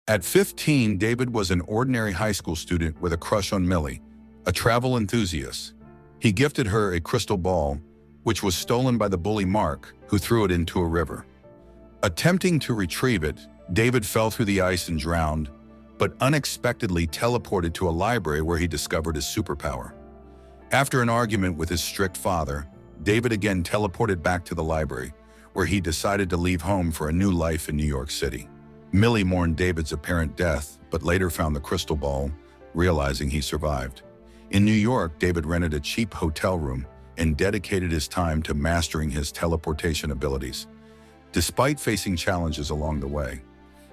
At 15, David was an ordinary high school student with a crush on Millie, a travel enthusiast. He gifted her a crystal ball, which was stolen by the bully Mark, who threw it into a river. Attempting to retrieve it, David fell through the ice and drowned, but unexpectedly teleported to a library where he discovered his superpower. After an argument with his strict father, David again teleported back to the library, where he decided to leave home for a new life in New York City. Millie mourned David's apparent death, but later found the crystal ball, realizing he survived. In New York, David rented a cheap hotel room and dedicated his time to mastering his teleportation abilities. Despite facing challenges along the way,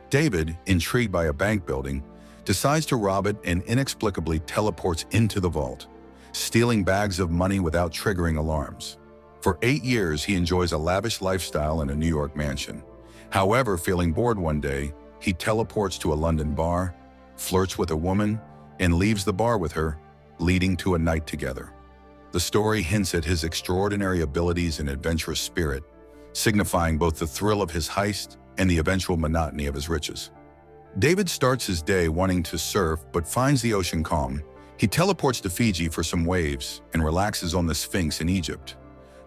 David, intrigued by a bank building, decides to rob it and inexplicably teleports into the vault, stealing bags of money without triggering alarms. For 8 years, he enjoys a lavish lifestyle in a New York mansion. However, feeling bored one day, he teleports to a London bar, flirts with a woman, and leaves the bar with her, leading to a night together. The story hints at his extraordinary abilities and adventurous spirit, signifying both the thrill of his heist and the eventual monotony of his riches. David starts his day wanting to surf but finds the ocean calm. He teleports to Fiji for some waves and relaxes on the Sphinx in Egypt.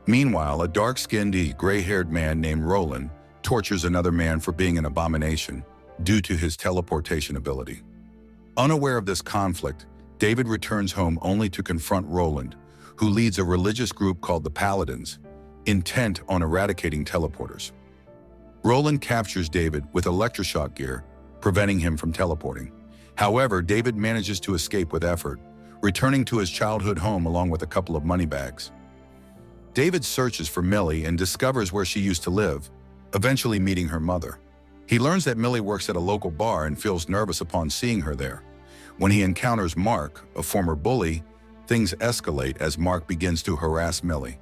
Meanwhile, a dark-skinned, gray-haired man named Roland tortures another man for being an abomination due to his teleportation ability. Unaware of this conflict, David returns home only to confront Roland, who leads a religious group called the Paladins, intent on eradicating teleporters. Roland captures David with electroshock gear, preventing him from teleporting. However, David manages to escape with effort, returning to his childhood home along with a couple of money bags. David searches for Millie and discovers where she used to live, eventually meeting her mother. He learns that Millie works at a local bar and feels nervous upon seeing her there. When he encounters Mark, a former bully, things escalate as Mark begins to harass Millie.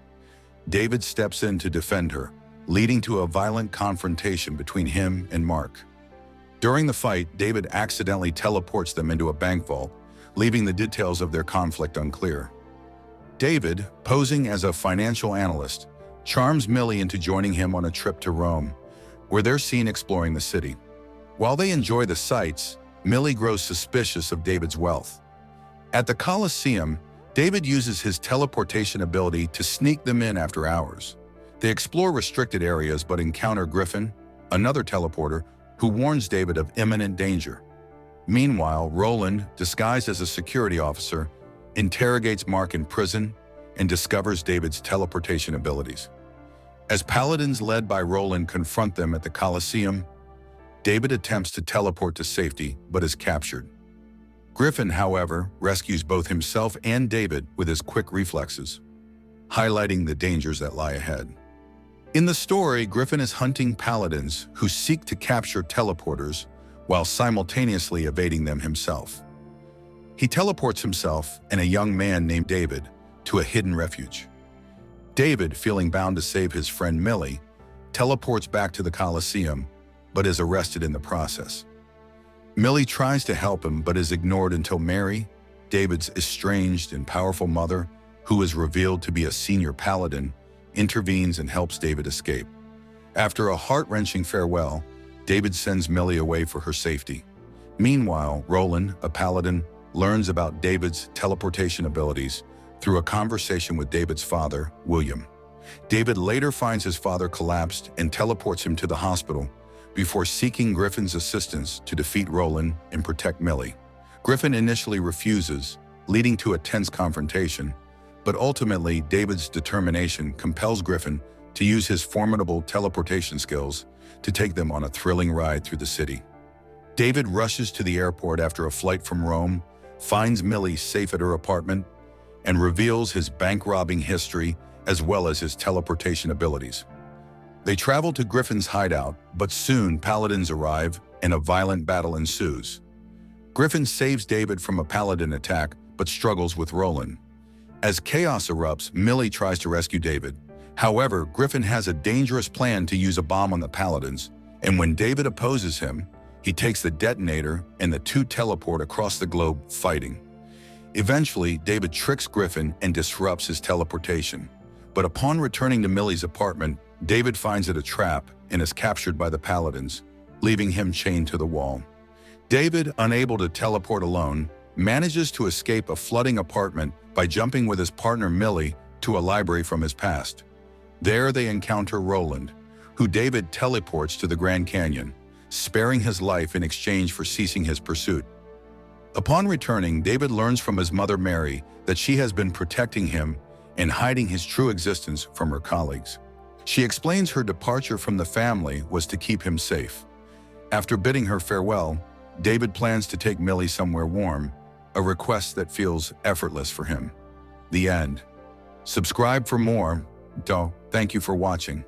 David steps in to defend her, leading to a violent confrontation between him and Mark. During the fight, David accidentally teleports them into a bank vault, leaving the details of their conflict unclear. David, posing as a financial analyst, charms Millie into joining him on a trip to Rome, where they're seen exploring the city. While they enjoy the sights, Millie grows suspicious of David's wealth. At the Colosseum, David uses his teleportation ability to sneak them in after hours. They explore restricted areas but encounter Griffin, another teleporter, who warns David of imminent danger. Meanwhile, Roland, disguised as a security officer, interrogates Mark in prison and discovers David's teleportation abilities. As paladins led by Roland confront them at the Colosseum, David attempts to teleport to safety but is captured. Griffin, however, rescues both himself and David with his quick reflexes, highlighting the dangers that lie ahead. In the story, Griffin is hunting paladins who seek to capture teleporters while simultaneously evading them himself. He teleports himself and a young man named David to a hidden refuge. David, feeling bound to save his friend Millie, teleports back to the Colosseum, but is arrested in the process. Millie tries to help him but is ignored until Mary, David's estranged and powerful mother, who is revealed to be a senior paladin, intervenes and helps David escape. After a heart-wrenching farewell, David sends Millie away for her safety. Meanwhile, Roland, a paladin, learns about David's teleportation abilities through a conversation with David's father, William. David later finds his father collapsed and teleports him to the hospital before seeking Griffin's assistance to defeat Roland and protect Millie. Griffin initially refuses, leading to a tense confrontation, but ultimately David's determination compels Griffin to use his formidable teleportation skills to take them on a thrilling ride through the city. David rushes to the airport after a flight from Rome, finds Millie safe at her apartment, and reveals his bank-robbing history as well as his teleportation abilities. They travel to Griffin's hideout, but soon paladins arrive and a violent battle ensues. Griffin saves David from a paladin attack but struggles with Roland. As chaos erupts, Millie tries to rescue David. However, Griffin has a dangerous plan to use a bomb on the paladins, and when David opposes him, he takes the detonator and the two teleport across the globe, fighting. Eventually, David tricks Griffin and disrupts his teleportation. But upon returning to Millie's apartment, David finds it a trap and is captured by the paladins, leaving him chained to the wall. David, unable to teleport alone, manages to escape a flooding apartment by jumping with his partner Millie to a library from his past. There they encounter Roland, who David teleports to the Grand Canyon, sparing his life in exchange for ceasing his pursuit. Upon returning, David learns from his mother Mary that she has been protecting him and hiding his true existence from her colleagues. She explains her departure from the family was to keep him safe. After bidding her farewell, David plans to take Millie somewhere warm, a request that feels effortless for him. The end. Subscribe for more. Thank you for watching.